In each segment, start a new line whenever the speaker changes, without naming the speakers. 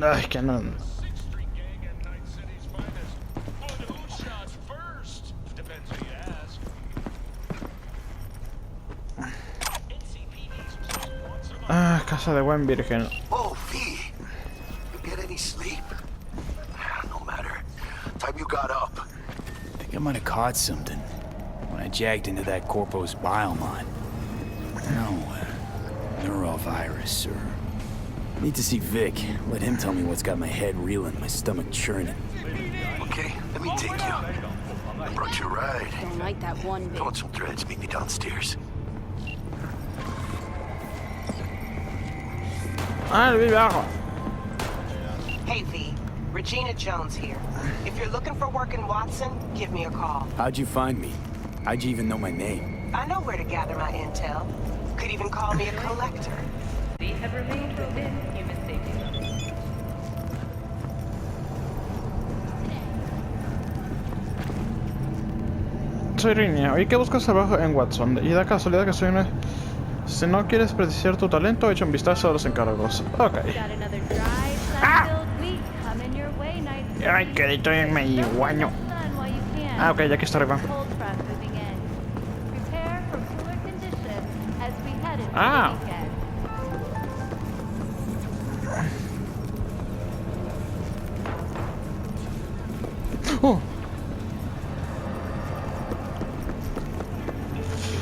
Ay, que no. Ah, casa de buen virgen.
Oh, V. You get any sleep? No matter. Time you got up.
I think I might have caught something when I jagged into that Corpo's biomon. No, neurovirus or... Need to see Vic. Let him tell me what's got my head reeling, my stomach churning.
Okay, let me take you. I brought you a ride.
Don't like that one bit.
You want some threads? Meet me downstairs.
Ah, el vive abajo.
Hey, V. Regina Jones here. If you're looking for work in Watson, give me a call.
How'd you find me? How'd you even know my name?
I know where to gather my intel. Could even call me a collector.
They have remained within human safety.
Soy Rinia. Oí que buscas trabajo en Watson. Y da casualidad que soy una... Si no quieres prestigiar tu talento, echa un vistazo a los encargos. Ok. Ay, que estoy medio guaño. Ah, ok, ya aquí está arriba. Ah. Oh.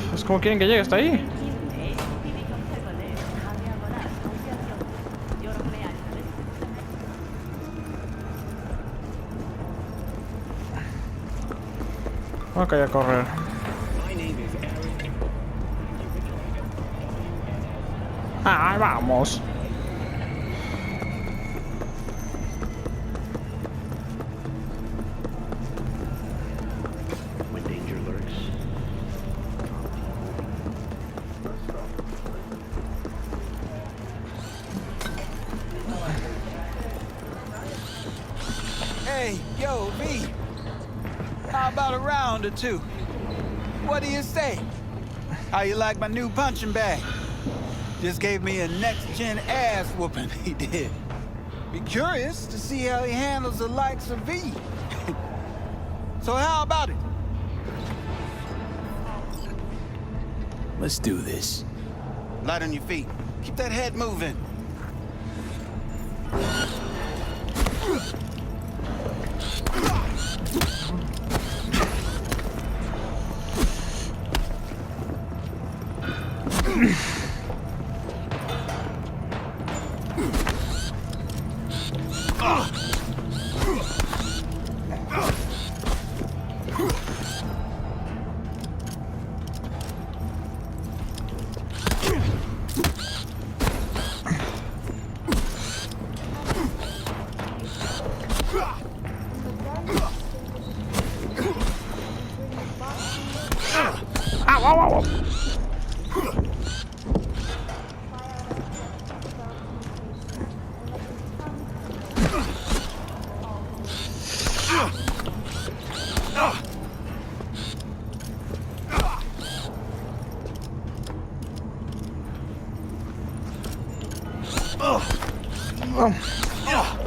Pues como quieren que llegue hasta ahí. Ok, a correr. Ah, vamos.
When danger lurks.
Hey, yo, V. How about a round or two? What do you say? How you like my new punching bag? Just gave me a next-gen ass whooping, he did. Be curious to see how he handles the likes of V. So how about it?
Let's do this.
Light on your feet. Keep that head moving.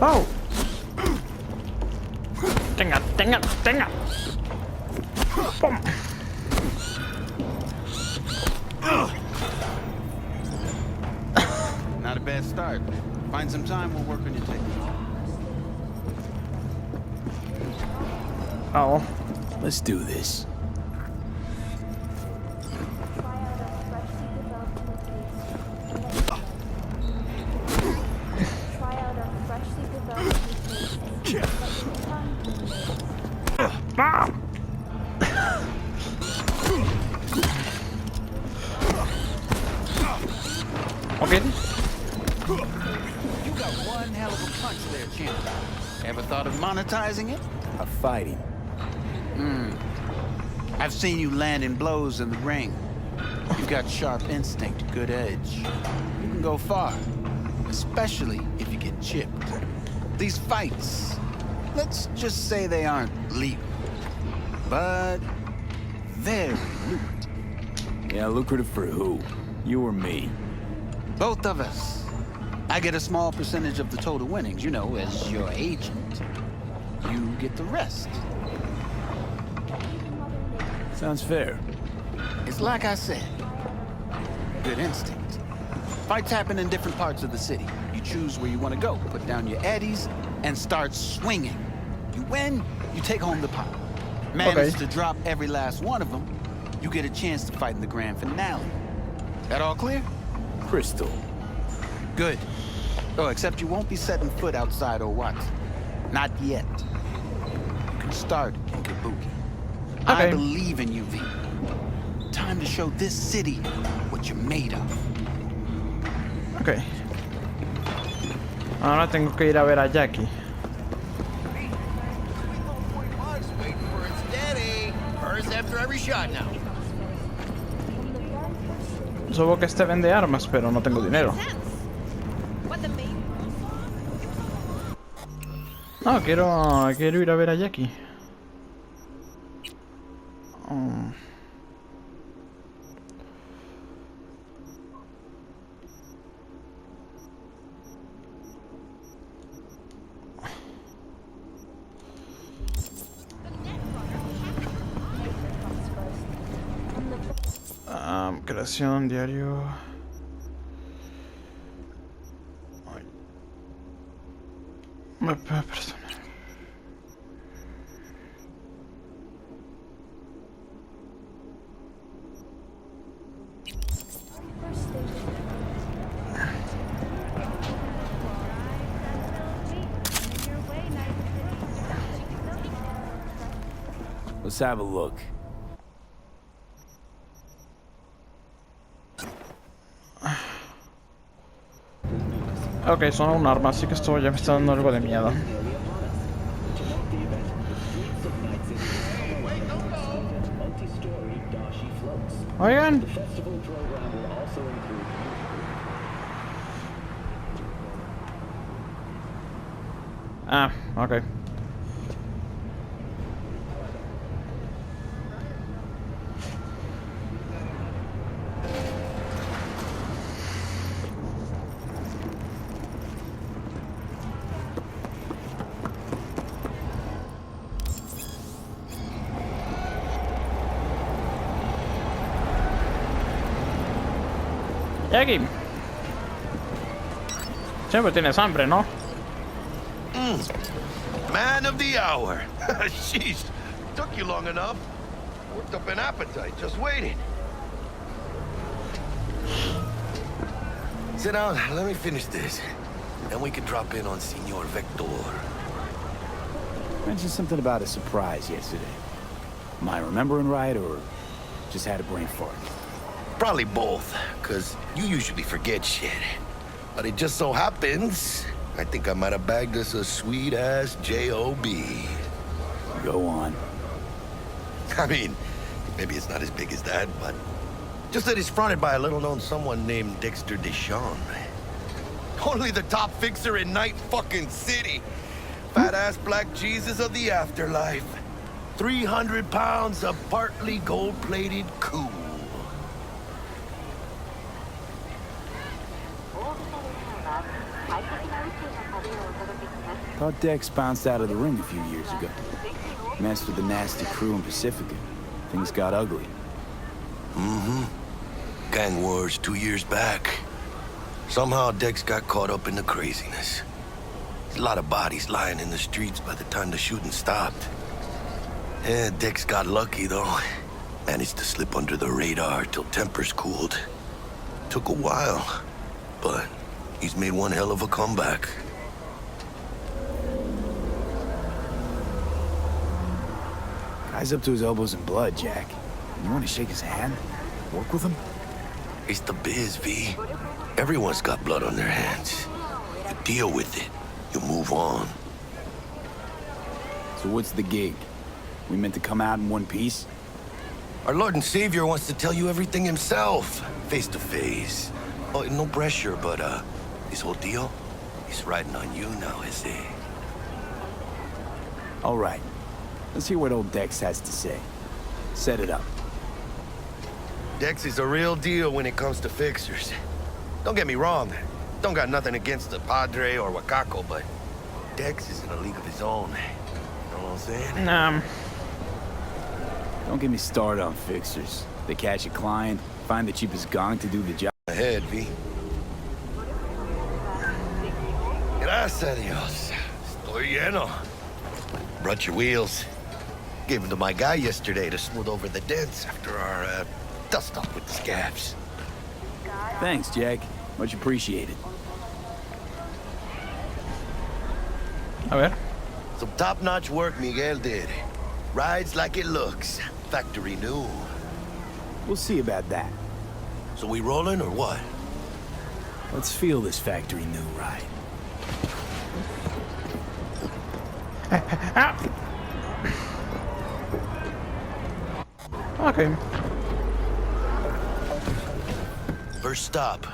Oh. Tenga. Pum.
Not a bad start. Find some time, we'll work on your technique.
Oh.
Let's do this.
Okay.
You got one hell of a punch there, champ. Ever thought of monetizing it?
A fighting.
I've seen you landing blows in the ring. You've got sharp instinct, good edge. You can go far, especially if you get chipped. These fights, let's just say they aren't legal, but very lucrative.
Yeah, lucrative for who? You or me?
Both of us. I get a small percentage of the total winnings, you know, as your agent. You get the rest.
Sounds fair.
It's like I said. Good instinct. Fights happen in different parts of the city. You choose where you want to go, put down your eddies, and start swinging. You win, you take home the pot. Manage to drop every last one of them, you get a chance to fight in the grand finale. That all clear?
Crystal.
Good. Oh, except you won't be setting foot outside or what? Not yet. You can start in Kabuki. I believe in you, V. Time to show this city what you're made of.
Ok. Ahora tengo que ir a ver a Jackie. Supongo que este vende armas, pero no tengo dinero. No, quiero ir a ver a Jackie. Creación, diario. Ay. Mapa personal.
Let's have a look.
Ok, son un arma, así que esto ya me está dando algo de miedo. Oigan. Ah, ok. Jackie. Siempre tienes hambre, ¿no?
Man of the hour. Sheesh. Took you long enough. Worked up an appetite just waiting. Sit down. Let me finish this. Then we can drop in on Senor Vector.
Mentioned something about a surprise yesterday. Am I remembering right, or just had a brain fart?
Probably both, because you usually forget shit. But it just so happens, I think I might have bagged us a sweet-ass J.O.B.
Go on.
I mean, maybe it's not as big as that, but just that it's fronted by a little-known someone named Dexter Deshawn. Only the top fixer in Night fucking City. Fat-ass black Jesus of the afterlife. 300 pounds of partly gold-plated cool.
Thought Dex bounced out of the ring a few years ago. Messed with the nasty crew in Pacifica. Things got ugly.
Mm-hmm. Gang wars 2 years back. Somehow Dex got caught up in the craziness. There's a lot of bodies lying in the streets by the time the shooting stopped. Yeah, Dex got lucky though. Managed to slip under the radar till tempers cooled. Took a while, but he's made one hell of a comeback.
Guy's up to his elbows in blood, Jack. You want to shake his hand? Work with him?
It's the biz, V. Everyone's got blood on their hands. You deal with it. You move on.
So what's the gig? We meant to come out in one piece?
Our Lord and Savior wants to tell you everything himself, face to face. Oh, no pressure, but this whole deal, he's riding on you now, is he?
All right. Let's hear what old Dex has to say. Set it up.
Dex is a real deal when it comes to fixers. Don't get me wrong. Don't got nothing against the Padre or Wakako, but Dex is in a league of his own. You know what I'm saying?
Don't get me started on fixers. They catch a client, find the cheapest gong to do the job.
Ahead, V. Gracias a Dios. Estoy lleno. Brought your wheels. Gave them to my guy yesterday to smooth over the dents after our dust-up with the scabs.
Thanks, Jack. Much appreciated.
A ver.
Some top-notch work Miguel did. Rides like it looks. Factory new.
We'll see about that.
So we rolling or what?
Let's feel this factory new ride.
Okay.
First stop.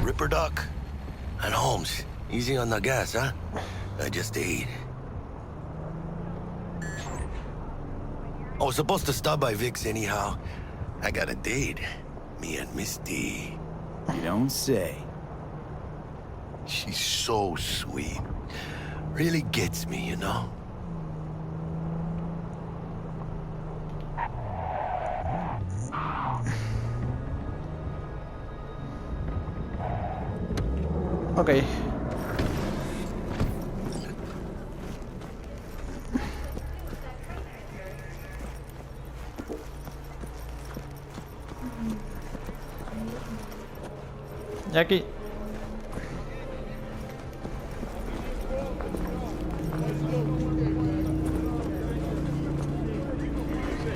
Ripper Duck and Holmes. Easy on the gas, huh? I just ate. I was supposed to stop by Vic's anyhow. I got a date. Me and Misty.
You don't say.
She's so sweet. Really gets me, you know?
Ok. Y aquí.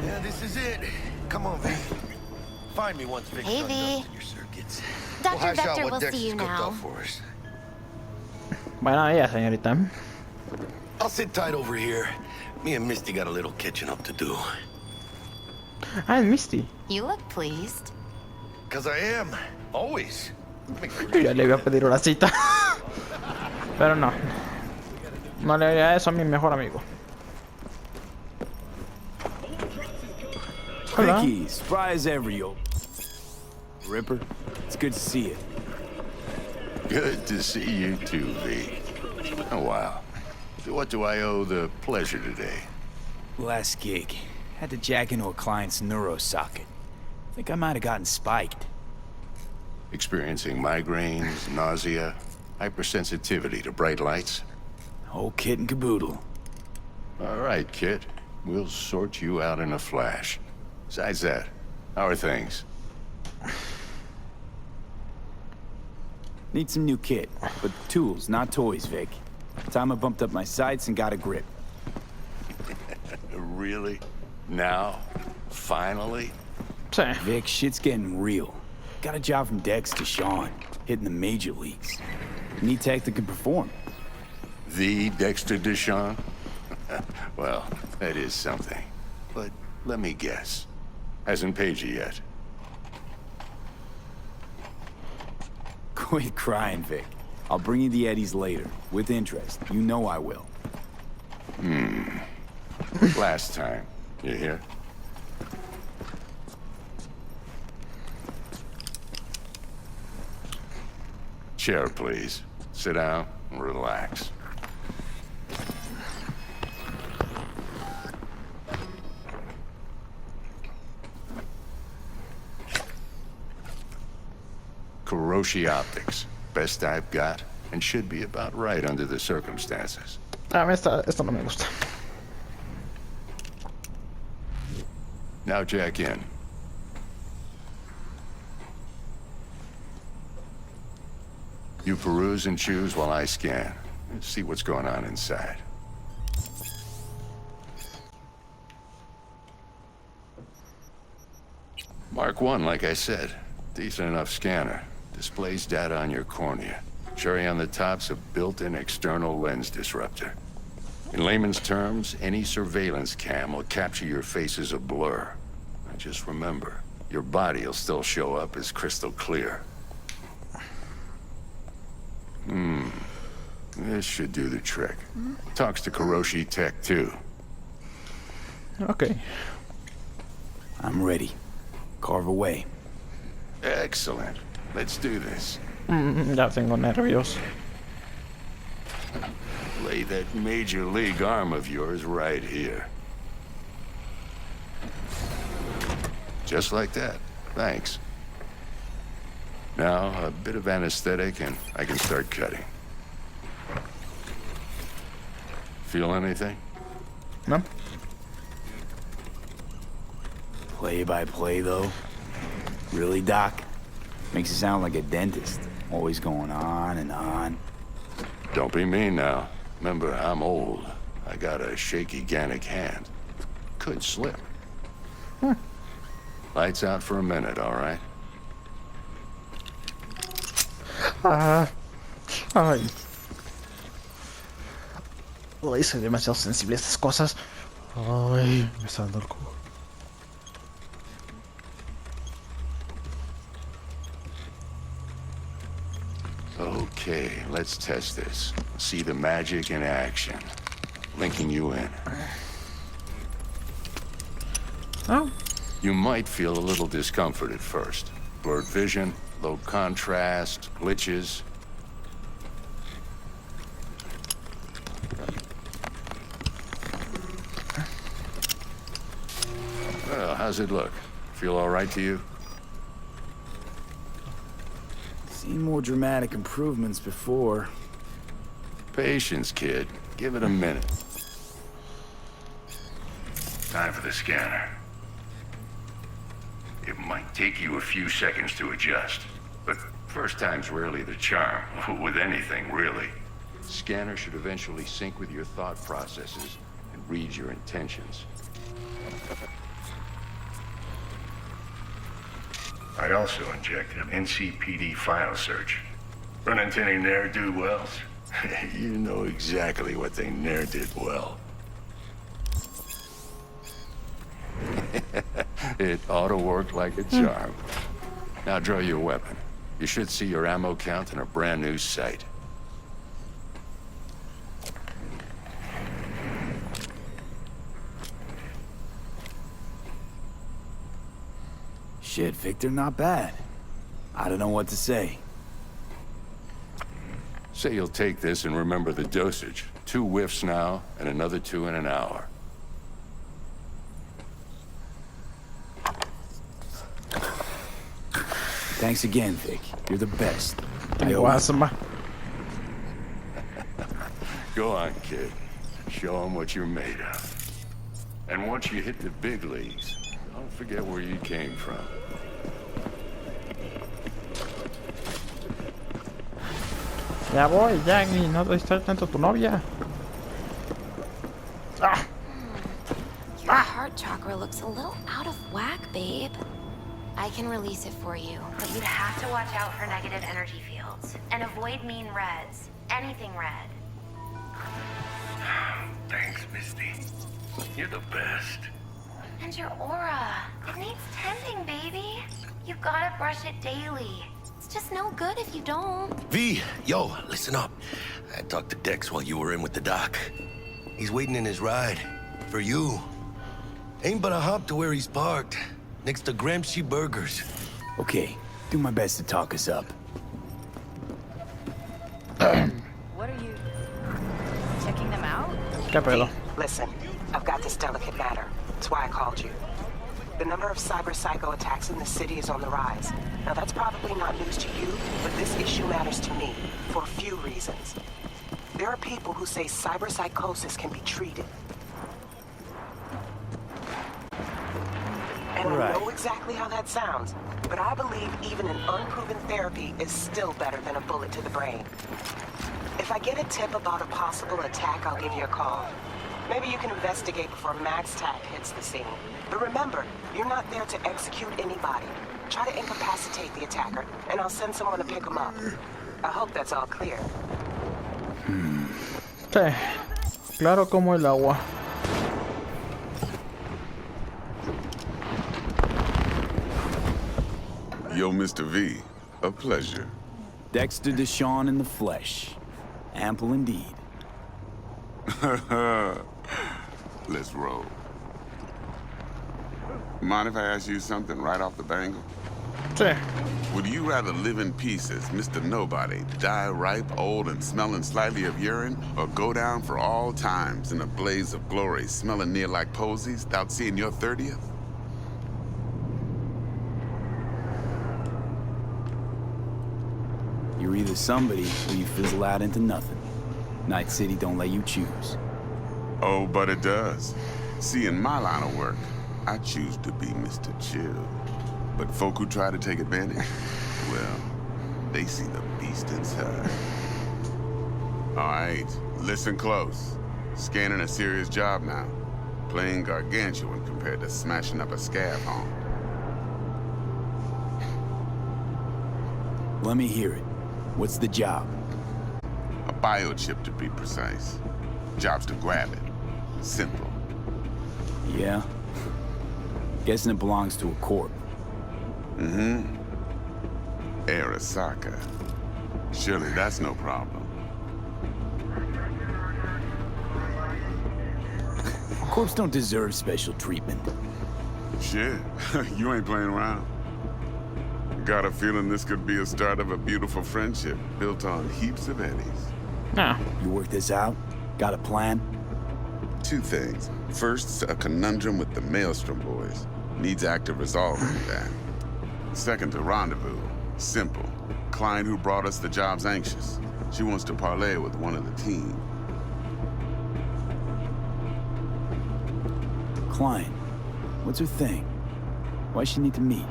Yeah, this is it. Come on, V. Find me once Vic's
Hey,
done
V.
dusting your circuits.
Dr.
We'll hash out
Vector
what
will
Dex
see you
has cooked
now.
up for us.
Buena idea, señorita.
I'll sit tight over here. Me and Misty got a little catching up to do.
Ah, es Misty.
You look pleased.
Cause I am. Always.
Yo ya le iba a pedir una cita. Pero no. No le haría eso a mi mejor amigo. Hola.
Vicky, spry as ever, yo. Ripper, it's good to see you.
Good to see you too, V. Oh, wow. So what do I owe the pleasure today?
Last gig. Had to jack into a client's neuro socket. Think I might have gotten spiked.
Experiencing migraines, nausea, hypersensitivity to bright lights?
Whole kit and caboodle.
All right, kid. We'll sort you out in a flash. Besides that, how are things?
Need some new kit, but tools, not toys, Vic. Time I bumped up my sights and got a grip.
Really? Now? Finally?
Sí.
Vic, shit's getting real. Got a job from Dex to Sean, hitting the major leagues. Need tech that can perform.
The Dexter Deshawn? Well, that is something. But let me guess. Hasn't paid you yet.
Quit crying, Vic. I'll bring you the eddies later, with interest. You know I will.
Last time. You hear? Chair, please. Sit down and relax. Kuroshi Optics. Best I've got, and should be about right under the circumstances.
Ah, esto no me gusta.
Now jack in. You peruse and choose while I scan. See what's going on inside. Mark 1, like I said. Decent enough scanner. Displays data on your cornea. Cherry on the top's a built-in external lens disruptor. In layman's terms, any surveillance cam will capture your face as a blur. And just remember, your body will still show up as crystal clear. This should do the trick. Talks to Kuroshi Tech, too.
Ok.
I'm ready. Carve away.
Excellent. Let's do this.
Ya tengo nervios.
Lay that major league arm of yours right here. Just like that. Thanks. Now, a bit of anesthetic and I can start cutting. Feel anything?
No?
Play by play, though? Really, Doc? Makes it sound like a dentist. Always going on and on.
Don't be mean now. Remember, I'm old. I got a shaky Gannic hand. Could slip. Lights out for a minute, all right?
Ay. Ay, soy demasiado sensible a estas cosas. Ay, me está dando el culo.
Okay, let's test this. See the magic in action. Linking you in.
Oh.
You might feel a little discomfort at first. Blurred vision, low contrast, glitches. Well, how's it look? Feel all right to you?
Seen more dramatic improvements before.
Patience, kid. Give it a minute. Time for the scanner. It might take you a few seconds to adjust, but first time's rarely the charm, with anything, really. Scanner should eventually sync with your thought processes and read your intentions. I also injected an NCPD file search. Run into any ne'er-do-wells? You know exactly what they ne'er did well. It ought to work like a charm. Now draw your weapon. You should see your ammo count in a brand new sight.
Shit, Victor, not bad. I don't know what to say.
Say you'll take this and remember the dosage. 2 whiffs now, and another 2 in an hour.
Thanks again, Vic. You're the best.
Guasma.
Go on, kid. Show them what you're made of. And once you hit the big leagues, don't forget where you came from.
Ya voy, Jackie, no te distraes tanto tu novia. Ah.
Your heart chakra looks a little out of whack, babe. I can release it for you, but you'd have to watch out for negative energy fields and avoid mean reds. Anything red.
Thanks, Misty. You're the best.
And your aura. It needs tending, baby. You gotta brush it daily. It's just no good if you don't.
V, yo, listen up. I talked to Dex while you were in with the doc. He's waiting in his ride. For you. Ain't but a hop to where he's parked. Next to Gramsci Burgers.
Okay, do my best to talk us up.
What are you checking them out?
¿Qué pedo?
Listen, I've got this delicate matter. That's why I called you. The number of cyber-psycho attacks in the city is on the rise. Now, that's probably not news to you, but this issue matters to me for a few reasons. There are people who say cyberpsychosis can be treated. And I know exactly how that sounds, but I believe even an unproven therapy is still better than a bullet to the brain. If I get a tip about a possible attack, I'll give you a call. Maybe you can investigate before Max Tack hits the scene. But remember, you're not there to execute anybody. Try to incapacitate the attacker, and I'll send someone to pick him up. I hope that's all clear.
Sí, claro como el agua.
Yo, Mr. V, a pleasure.
Dexter Deshawn in the flesh. Ample indeed.
Let's roll. Mind if I ask you something right off the bangle?
Sí.
Would you rather live in peace as Mr. Nobody, die ripe, old, and smelling slightly of urine, or go down for all times in a blaze of glory, smelling near like posies, without seeing your 30th?
You're either somebody or you fizzle out into nothing. Night City don't let you choose.
Oh, but it does. See, in my line of work, I choose to be Mr. Chill. But folk who try to take advantage, well, they see the beast inside. All right, listen close. Scanning a serious job now. Playing gargantuan compared to smashing up a scab home.
Let me hear it. What's the job?
A biochip, to be precise. Job's to grab it. Simple.
Yeah? Guessing it belongs to a corp.
Mm-hmm. Arasaka. Surely that's no problem.
Corps don't deserve special treatment.
Shit, you ain't playing around. Got a feeling this could be a start of a beautiful friendship built on heaps of eddies.
Nah.
You work this out? Got a plan?
Two things. First, a conundrum with the Maelstrom boys. Needs active resolving that. Second, a rendezvous. Simple. Client who brought us the job's anxious. She wants to parlay with one of the team.
Client. What's her thing? Why she need to meet?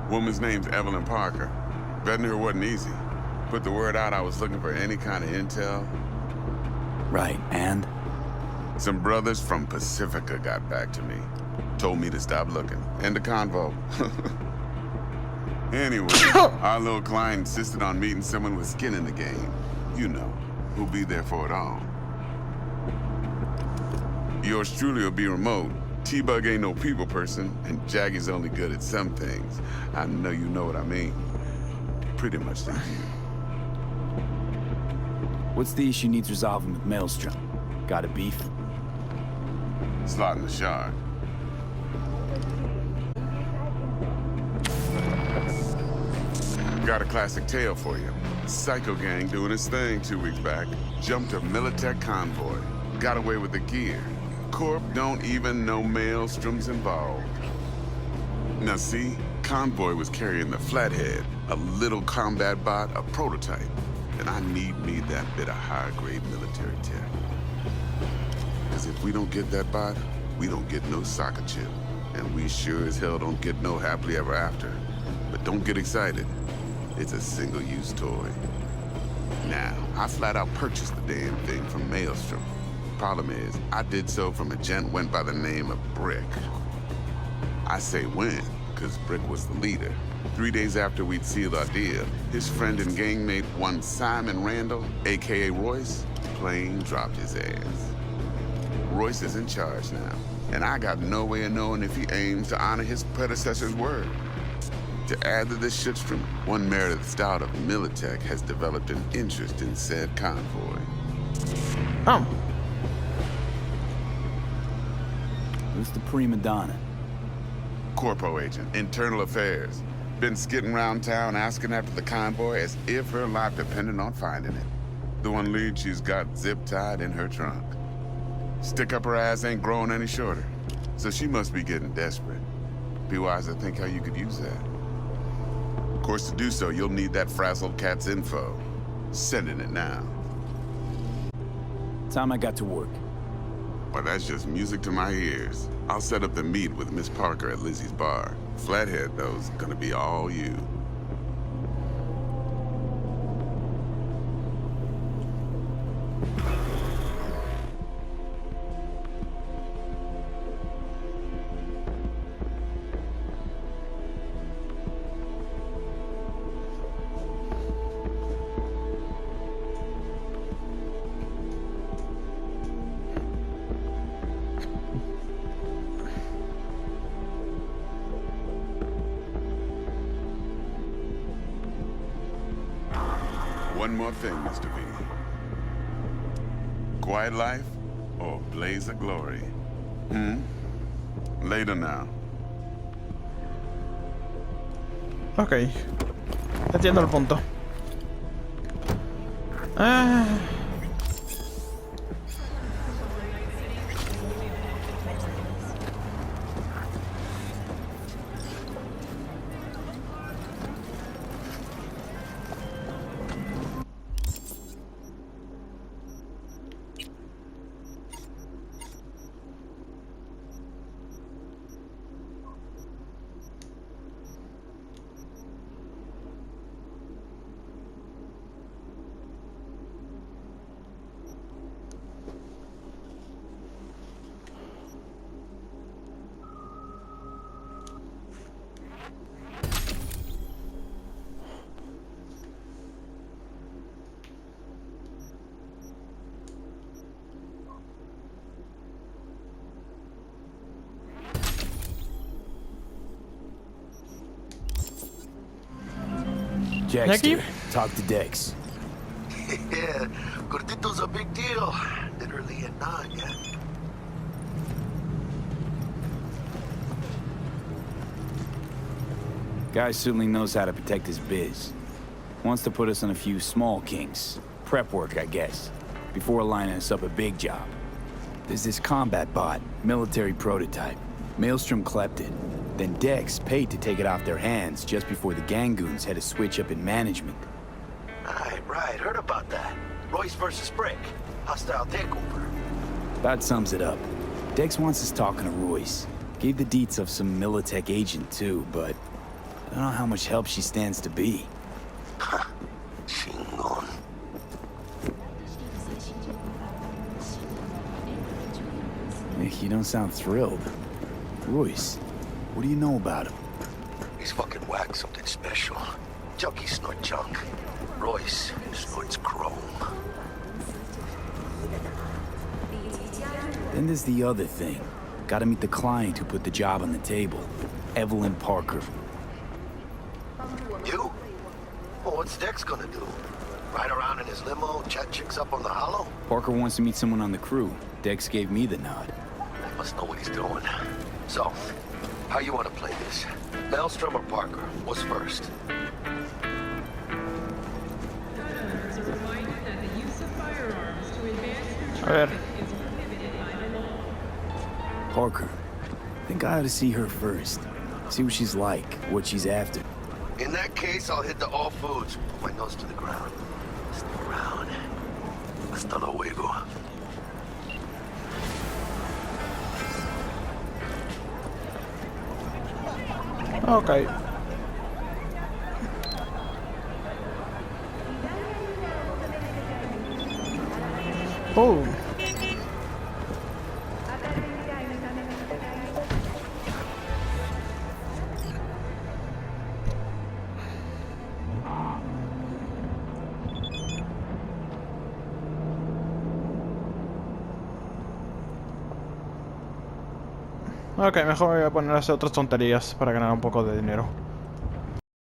Woman's name's Evelyn Parker. Vetting her wasn't easy. Put the word out I was looking for any kind of intel.
Right, and?
Some brothers from Pacifica got back to me. Told me to stop looking. End of convo. Anyway, our little client insisted on meeting someone with skin in the game. You know, who'll be there for it all. Yours truly will be remote. T-Bug ain't no people person, and Jaggy's only good at some things. I know you know what I mean. Pretty much like you.
What's the issue needs resolving with Maelstrom? Got a beef?
Slotting the shard. Got a classic tale for you. Psycho gang doing his thing 2 weeks back. Jumped a Militech convoy. Got away with the gear. Corp don't even know Maelstrom's involved. Now see, convoy was carrying the Flathead, a little combat bot, a prototype. And I need me that bit of high-grade military tech. Because if we don't get that bot, we don't get no soccer chip. And we sure as hell don't get no happily ever after. But don't get excited. It's a single-use toy. Now, I flat out purchased the damn thing from Maelstrom. Problem is, I did so from a gent went by the name of Brick. I say when, because Brick was the leader. 3 days after we'd sealed our deal, his friend and gangmate, one Simon Randall, a.k.a. Royce, plain dropped his ass. Royce is in charge now, and I got no way of knowing if he aims to honor his predecessor's word. To add to this shitstorm, one Meredith Stout of Militech has developed an interest in said convoy.
Oh.
Who's the prima donna?
Corpo agent, internal affairs. Been skidding around town asking after the convoy as if her life depended on finding it. The one lead she's got zip-tied in her trunk. Stick up her ass ain't growing any shorter, so she must be getting desperate. Be wise to think how you could use that. Of course, to do so, you'll need that frazzled cat's info. Sending it now.
Time I got to work.
Well, that's just music to my ears. I'll set up the meet with Miss Parker at Lizzie's bar. Flathead, though, is gonna be all you. One more thing, Mr. V. Quiet life or blaze of glory? Later now.
Ok. Entiendo el punto. Ah.
Jackster, talk to Dex.
Yeah, Gordito's a big deal. Literally at 9, yeah?
Guy certainly knows how to protect his biz. Wants to put us on a few small kinks. Prep work, I guess. Before lining us up a big job. There's this combat bot, military prototype. Maelstrom clept it. Then Dex paid to take it off their hands just before the Gangoons had a switch up in management.
Right, heard about that. Royce versus Brick. Hostile takeover.
That sums it up. Dex wants us talking to Royce. Gave the deets of some Militech agent too, but I don't know how much help she stands to be.
Chingon.
You don't sound thrilled. Royce, what do you know about him?
He's fucking whack, something special. Junkies snort junk. Royce snorts chrome.
Then there's the other thing. Gotta meet the client who put the job on the table. Evelyn Parker.
You? Well, what's Dex gonna do? Ride around in his limo, chat chicks up on the hollow?
Parker wants to meet someone on the crew. Dex gave me the nod.
He must know what he's doing. So, how you want to play this? Maelstrom or Parker? What's first?
A ver.
Parker. I think I ought to see her first. See what she's like, what she's after.
In that case, I'll hit the all foods. Put my nose to the ground. Stick around. Hasta luego.
Ok. Oh. Ok, mejor me voy a poner a hacer otras tonterías para ganar un poco de dinero.